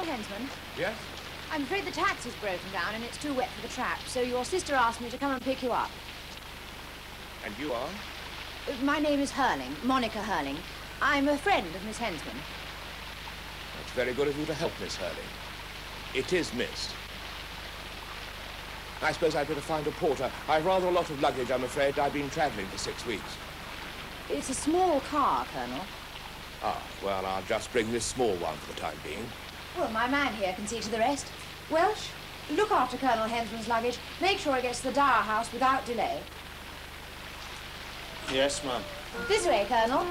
Colonel Hensman? Yes? I'm afraid the taxi's broken down and it's too wet for the trap, so your sister asked me to come and pick you up. And you are? My name is Hurling, Monica Hurling. I'm a friend of Miss Hensman. That's very good of you to help, Miss Hurley. It is missed. I suppose I'd better find a porter. I've rather a lot of luggage, I'm afraid. I've been travelling for 6 weeks. It's a small car, Colonel. Ah, well, I'll just bring this small one for the time being. Well, my man here can see to the rest. Welsh, look after Colonel Hensman's luggage. Make sure it gets to the Dower House without delay. Yes, ma'am. This way, Colonel.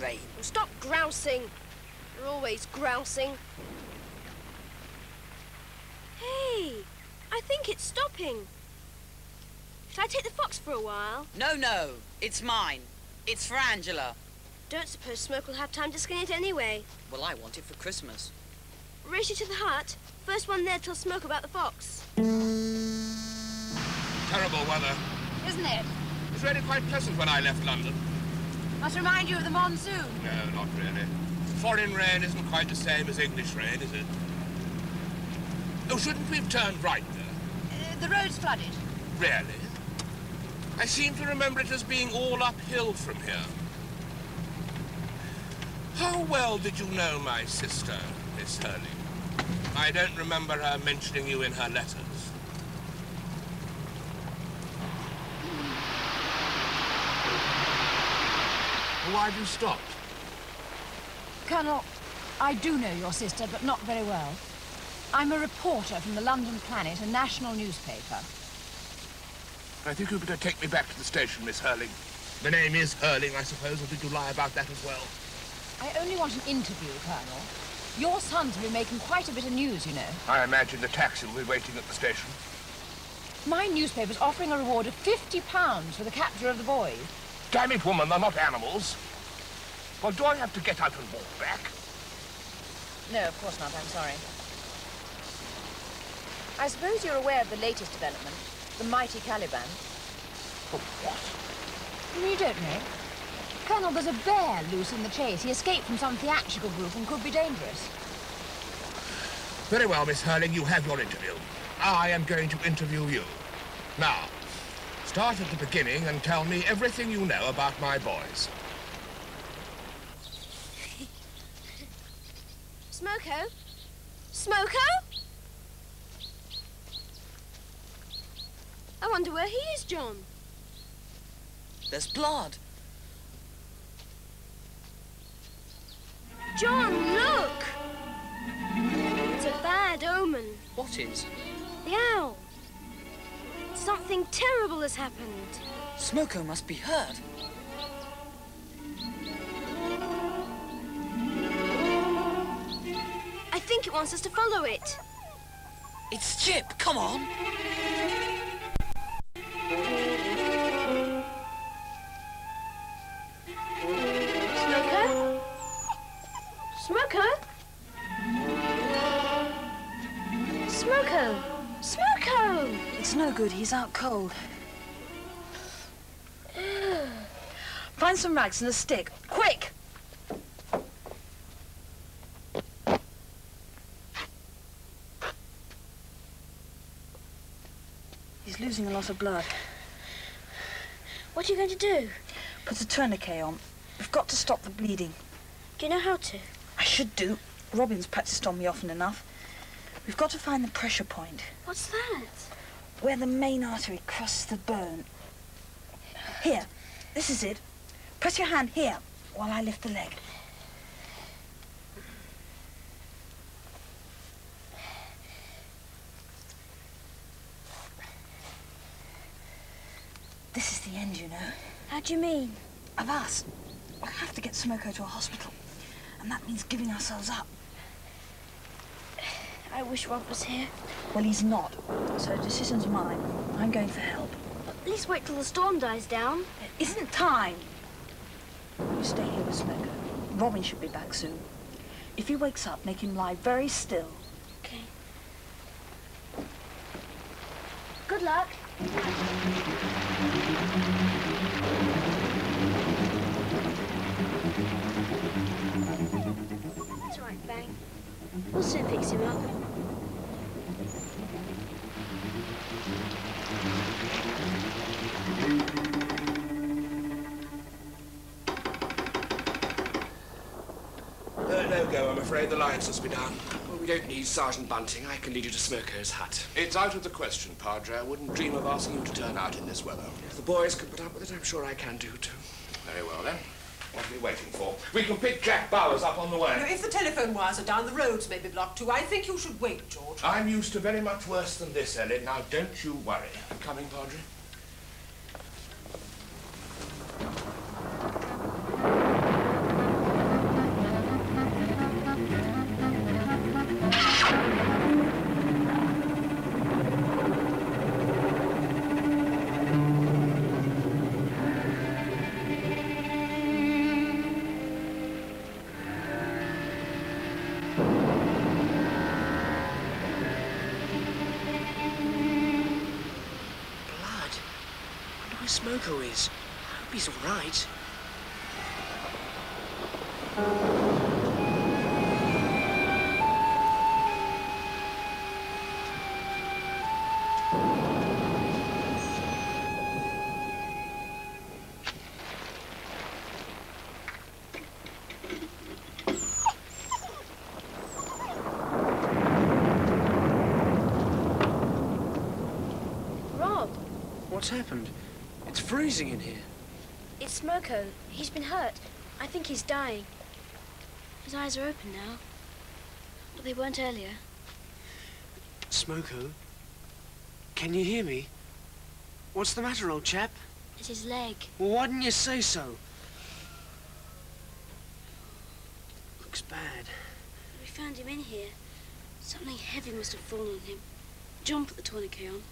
Rain. Well, stop grousing. You're always grousing. Hey, I think it's stopping. Should I take the fox for a while? No, it's mine. It's for Angela. Don't suppose Smoke will have time to skin it anyway. Well, I want it for Christmas. Race you to the hut. First one there tells Smoke about the fox. Terrible weather. Isn't it? It was really quite pleasant when I left London. Must remind you of the monsoon. No, not really. Foreign rain isn't quite the same as English rain, is it? Oh, shouldn't we have turned right there? The road's flooded. Really? I seem to remember it as being all uphill from here. How well did you know my sister, Miss Hurley? I don't remember her mentioning you in her letters. Why have you stopped? Colonel, I do know your sister, but not very well. I'm a reporter from the London Planet, a national newspaper. I think you'd better take me back to the station, Miss Hurling. The name is Hurling, I suppose, or did you lie about that as well? I only want an interview, Colonel. Your sons will be making quite a bit of news, you know. I imagine the taxi will be waiting at the station. My newspaper's offering a reward of £50 for the capture of the boys. Damn it, woman, they're not animals. Well, do I have to get out and walk back? No, of course not. I'm sorry. I suppose you're aware of the latest development, the mighty Caliban. Oh, what? You don't know? Colonel, there's a bear loose in the chase. He escaped from some theatrical group and could be dangerous. Very well, Miss Hurling, you have your interview. I am going to interview you. Now, start at the beginning and tell me everything you know about my boys. Smoko? Smoko? I wonder where he is, John. There's blood. John, look! It's a bad omen. What is? The owl. Something terrible has happened. Smoko must be hurt. I think it wants us to follow it. It's Chip, come on. It's It's no good, he's out cold. Find some rags and a stick, quick! He's losing a lot of blood. What are you going to do? Put a tourniquet on. We've got to stop the bleeding. Do you know how to? I should do. Robin's practiced on me often enough. We've got to find the pressure point. What's that? Where the main artery crosses the bone. Here, this is it. Press your hand here while I lift the leg. This is the end, you know. How do you mean? Of us. We'll have to get Smoko to a hospital. And that means giving ourselves up. I wish Rob was here. Well, he's not. So the decision's mine. I'm going for help. At least wait till the storm dies down. There isn't time. You stay here with Smoko. Robin should be back soon. If he wakes up, make him lie very still. Okay. Good luck. That's all right, Bang. We'll soon fix him up. No go, I'm afraid. The lights must be down. Well, we don't need Sergeant Bunting. I can lead you to Smoko's hut. It's out of the question, Padre. I wouldn't dream of asking you to turn out in this weather. If the boys can put up with it, I'm sure I can do too. Very well, then. What are we waiting for? We can pick Jack Bowers up on the way. Now, if the telephone wires are down, the roads may be blocked too. I think you should wait, George. I'm used to very much worse than this, Ellen. Now, don't you worry. Coming, Padre? Smoko is. I hope he's all right. Rob, What's happened? It's freezing in here. it's Smoko. He's been hurt. I think he's dying. His eyes are open now. But they weren't earlier. Smoko? Can you hear me? What's the matter, old chap? It's his leg. Well, why didn't you say so? Looks bad. We found him in here. Something heavy must have fallen on him. John put the tourniquet on.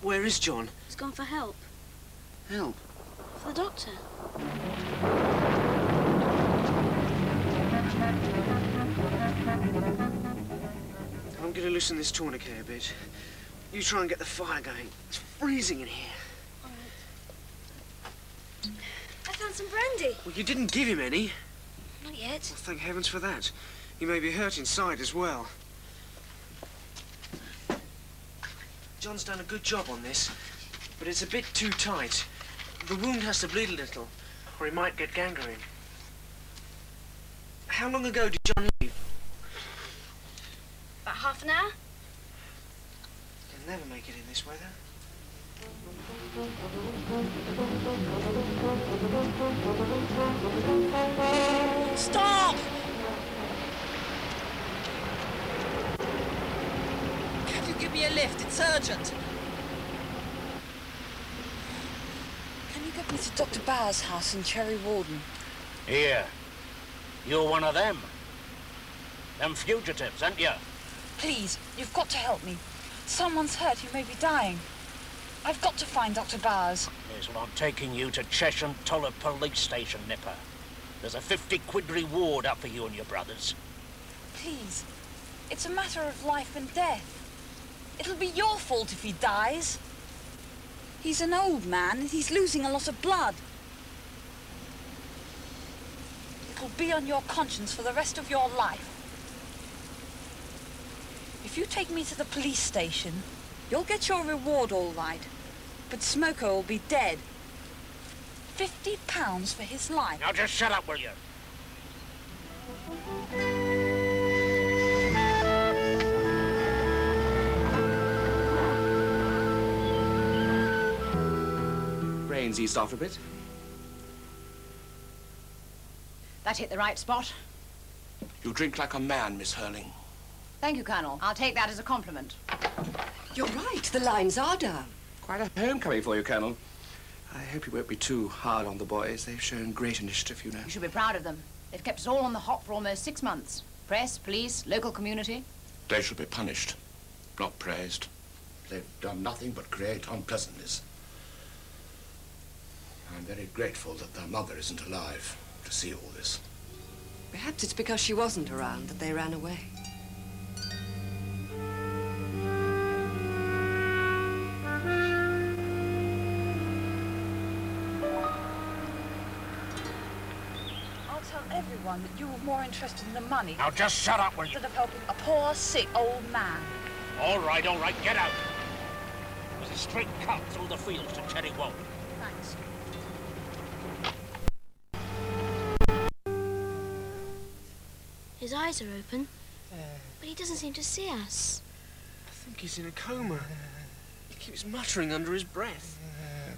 Where is John? He's gone for help. Help. For the doctor. I'm going to loosen this tourniquet a bit. You try and get the fire going. It's freezing in here. All right. I found some brandy. Well, you didn't give him any. Not yet. Well, thank heavens for that. He may be hurt inside as well. John's done a good job on this, but it's a bit too tight. The wound has to bleed a little, or he might get gangrene. How long ago did John leave? About half an hour? He'll never make it in this weather. Stop! Can you give me a lift? It's urgent. Can you get me to Dr. Bauer's house in Cherry Warden? Here. You're one of them. Them fugitives, aren't you? Please, you've got to help me. Someone's hurt who may be dying. I've got to find Dr. Bowers. Yes, well, I'm taking you to Chesham Toller Police Station, Nipper. There's a 50-quid reward up for you and your brothers. Please, it's a matter of life and death. It'll be your fault if he dies. He's an old man and he's losing a lot of blood. It'll be on your conscience for the rest of your life. If you take me to the police station, you'll get your reward all right. But Smoker will be dead. £50 for his life. Now just shut up, will you? Rain's eased off a bit. That hit the right spot. You drink like a man, Miss Hurling. Thank you, Colonel. I'll take that as a compliment. You're right, the lines are down. Quite a homecoming for you, Colonel. I hope you won't be too hard on the boys. They've shown great initiative, you know. You should be proud of them. They've kept us all on the hop for almost 6 months. Press, police, local community. They should be punished, not praised. They've done nothing but create unpleasantness. I'm very grateful that their mother isn't alive to see all this. Perhaps it's because she wasn't around that they ran away. I'll tell everyone that you were more interested in the money Now just shut up, will you? instead of helping a poor, sick old man. All right, get out. There's a straight cut through the fields to Cherry Wold. Thanks. His eyes are open, but he doesn't seem to see us. I think he's in a coma. He keeps muttering under his breath.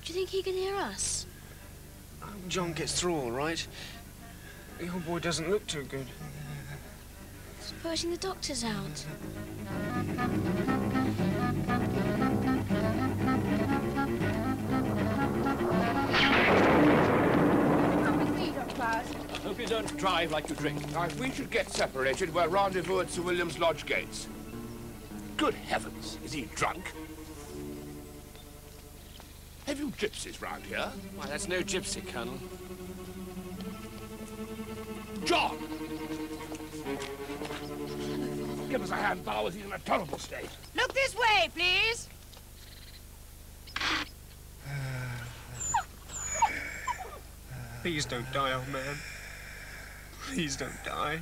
Do you think he can hear us? I hope John gets through all right. The old boy doesn't look too good. Supposing the doctor's out. Hope you don't drive like you drink. Now, if we should get separated, we'll rendezvous at Sir William's lodge gates. Good heavens, is he drunk? Have you gypsies round here? Why, that's no gypsy, Colonel. John! Give us a hand, fellows. He's in a terrible state. Look this way, please. Please don't die, old man. Please don't die.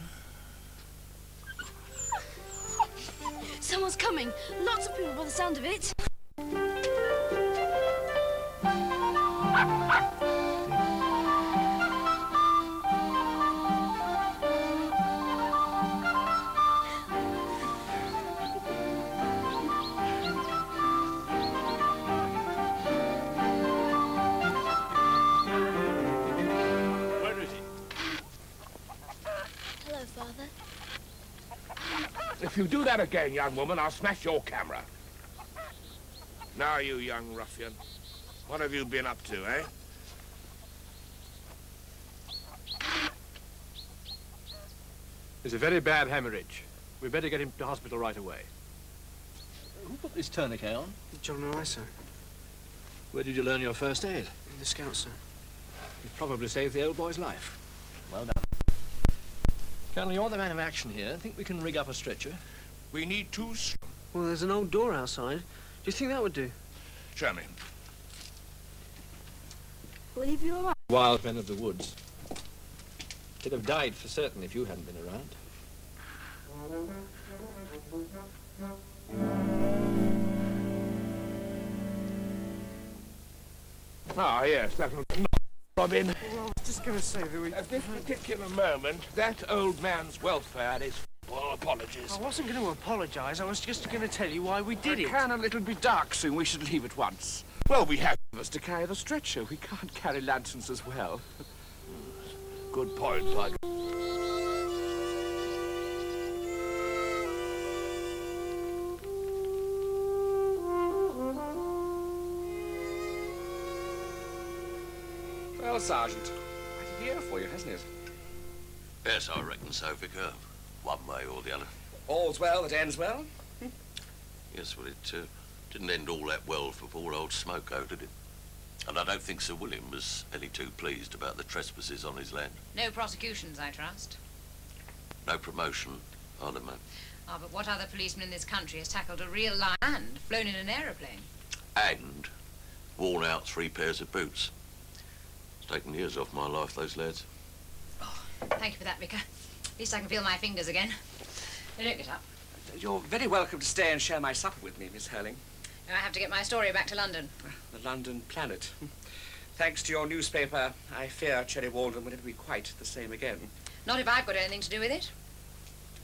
Someone's coming. Lots of people by the sound of it. Where is he? Hello, Father. If you do that again, young woman, I'll smash your camera. Now, you young ruffian, what have you been up to, eh? There's a very bad hemorrhage. We'd better get him to hospital right away. Who put this tourniquet on? John and I, sir. Where did you learn your first aid? In the Scouts, sir. You've probably saved the old boy's life. Well done. Colonel, you're the man of action here. Think we can rig up a stretcher? We need two... Well, there's an old door outside. Do you think that would do? Show me. Will he be all right? Wild men of the woods. He'd have died for certain if you hadn't been around. Ah, yes, that'll not, Robin. Well, I was just going to say that we... At this particular moment, that old man's welfare is full of apologies. I wasn't going to apologise. I was just going to tell you why we did it. Colonel, it'll be dark soon. We should leave at once. Well, we have us to carry the stretcher. We can't carry lanterns as well. Good point, Bug. Well, Sergeant, quite a year for you, hasn't it? Yes, I reckon so, Vicar. One way or the other. All's well that ends well. Yes, well, it didn't end all that well for poor old Smoko, did it? And I don't think Sir William was any too pleased about the trespasses on his land. No prosecutions, I trust. No promotion, I don't know. Ah, but what other policeman in this country has tackled a real lion and flown in an aeroplane? And worn out 3 pairs of boots. It's taken years off my life, those lads. Oh, thank you for that, Vicar. At least I can feel my fingers again. Now, don't get up. You're very welcome to stay and share my supper with me, Miss Hurling. I have to get my story back to London. The London Planet. Thanks to your newspaper, I fear Cherry Walden will never be quite the same again. Not if I've got anything to do with it.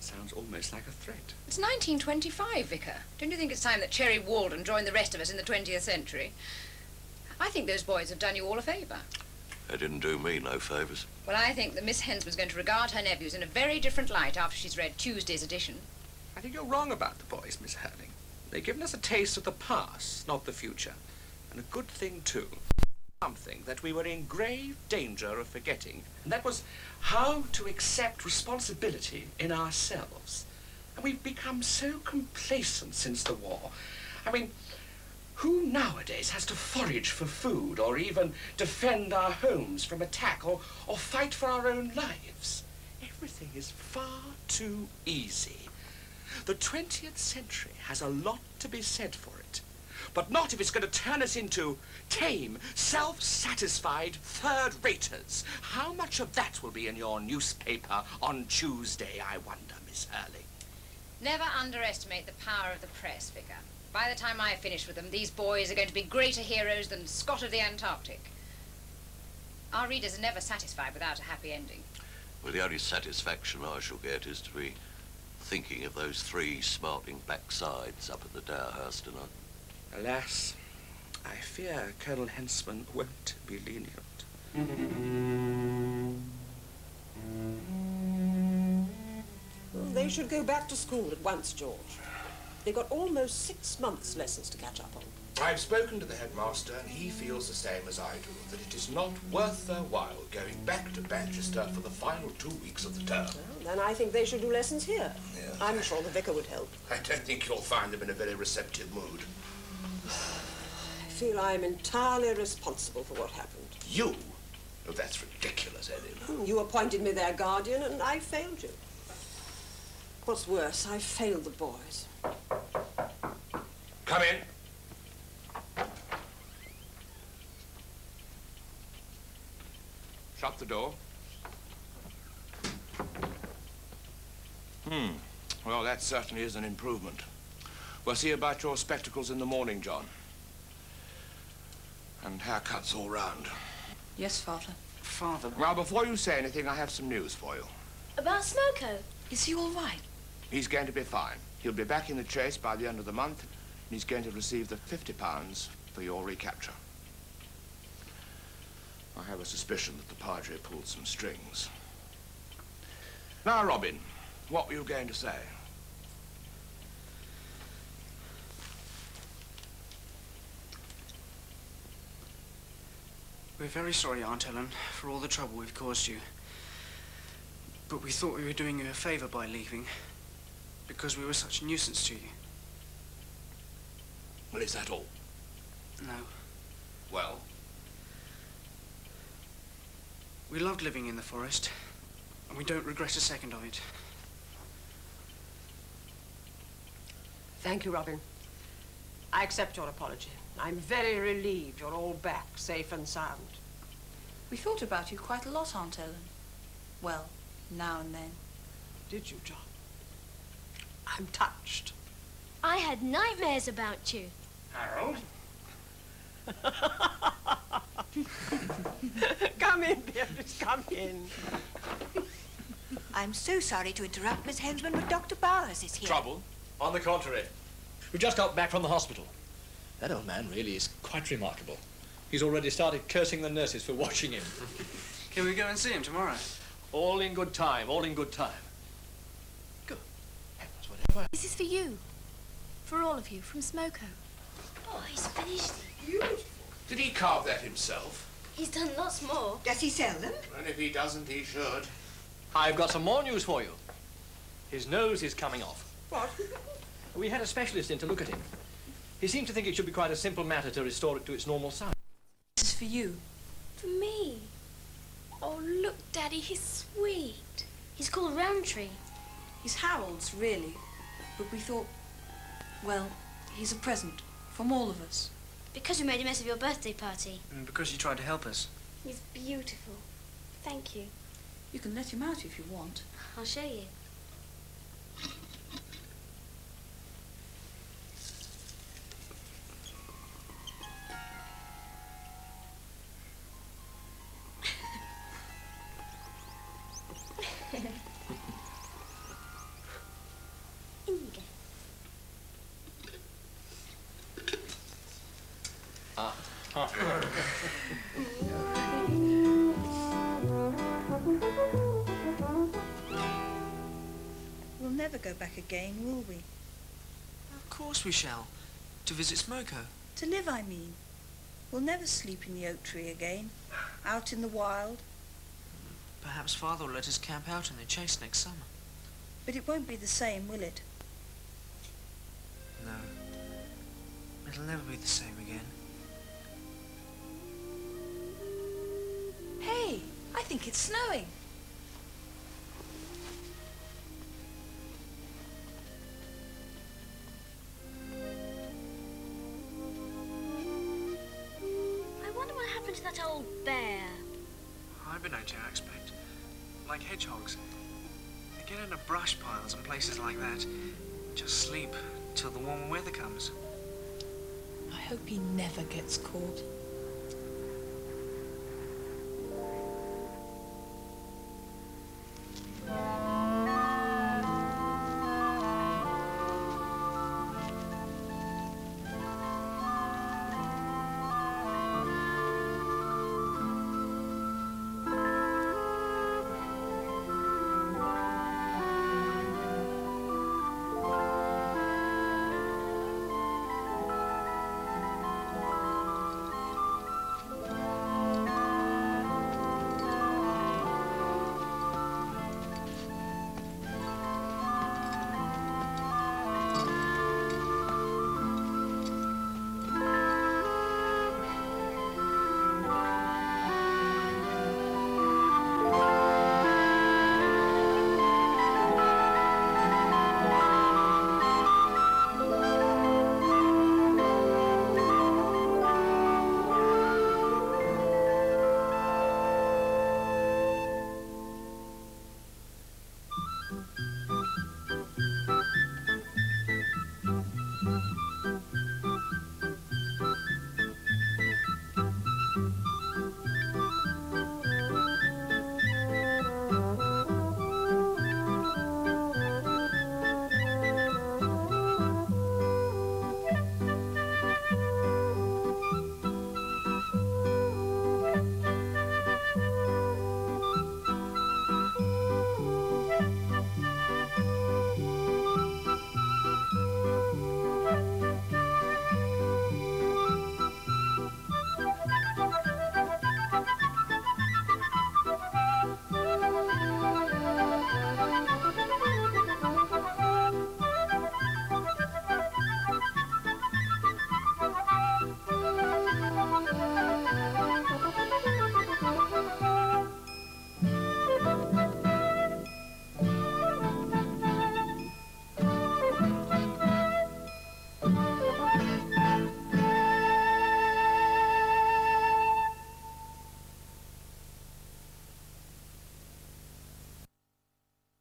Sounds almost like a threat. It's 1925, Vicar. Don't you think it's time that Cherry Walden joined the rest of us in the 20th century? I think those boys have done you all a favour. They didn't do me no favours. Well, I think that Miss Hensman's going to regard her nephews in a very different light after she's read Tuesday's edition. I think you're wrong about the boys, Miss Hurling. They've given us a taste of the past, not the future. And a good thing, too. Something that we were in grave danger of forgetting, and that was how to accept responsibility in ourselves. And we've become so complacent since the war. I mean, who nowadays has to forage for food or even defend our homes from attack or fight for our own lives? Everything is far too easy. The 20th century has a lot to be said for it, but not if it's going to turn us into tame, self-satisfied third-raters. How much of that will be in your newspaper on Tuesday, I wonder, Miss Hurling? Never underestimate the power of the press, Vicar. By the time I finish with them, these boys are going to be greater heroes than Scott of the Antarctic. Our readers are never satisfied without a happy ending. Well, the only satisfaction I shall get is to be thinking of those 3 smarting backsides up at the Dower House tonight. Alas, I fear Colonel Hensman won't be lenient. Well, they should go back to school at once, George. They've got almost 6 months' lessons to catch up on. I've spoken to the headmaster, and he feels the same as I do, that it is not worth their while going back to Manchester for the final 2 weeks of the term. Well, then I think they should do lessons here. Yes. I'm sure the vicar would help. I don't think you'll find them in a very receptive mood. I feel I'm entirely responsible for what happened. You? Oh, that's ridiculous, Ellen. You appointed me their guardian, and I failed you. What's worse, I failed the boys. Come in. Shut the door. Well, that certainly is an improvement. We'll see about your spectacles in the morning, John. And haircuts all round. Yes, Father. Father... Now, before you say anything, I have some news for you. About Smoko? Is he all right? He's going to be fine. He'll be back in the chase by the end of the month, and he's going to receive the £50 for your recapture. I have a suspicion that the Padre pulled some strings. Now, Robin, what were you going to say? We're very sorry, Aunt Ellen, for all the trouble we've caused you. But we thought we were doing you a favour by leaving, because we were such a nuisance to you. Well, is that all? No. Well? We loved living in the forest, and we don't regret a second of it. Thank you, Robin. I accept your apology. I'm very relieved you're all back, safe and sound. We thought about you quite a lot, Aunt Ellen. Well, now and then. Did you, John? I'm touched. I had nightmares about you. Harold? Come in, Beatrice, come in. I'm so sorry to interrupt, Miss Hensman, but Dr. Bowers is here. Trouble? On the contrary. We just got back from the hospital. That old man really is quite remarkable. He's already started cursing the nurses for watching him. Can we go and see him tomorrow? All in good time, all in good time. Good heavens, whatever. This is for you. For all of you, from Smoko. Oh, he's finished. Beautiful. Did he carve that himself? He's done lots more. Does he sell them? And if he doesn't, he should. I've got some more news for you. His nose is coming off. What? We had a specialist in to look at him. He seemed to think it should be quite a simple matter to restore it to its normal size. This is for you. For me? Oh, look, Daddy, he's sweet. He's called Roundtree. He's Harold's, really. But we thought, well, he's a present from all of us. Because we made a mess of your birthday party. And because you tried to help us. He's beautiful. Thank you. You can let him out if you want. I'll show you. In you go. We'll never go back again, will we? Of course we shall. To visit Smoko. To live, I mean. We'll never sleep in the oak tree again. Out in the wild. Perhaps Father will let us camp out in the chase next summer. But it won't be the same, will it? No. It'll never be the same again. Hey, I think it's snowing. I wonder what happened to that old bear. Hibernate, I expect. Like hedgehogs. They get into brush piles and places like that. Just sleep till the warmer weather comes. I hope he never gets caught.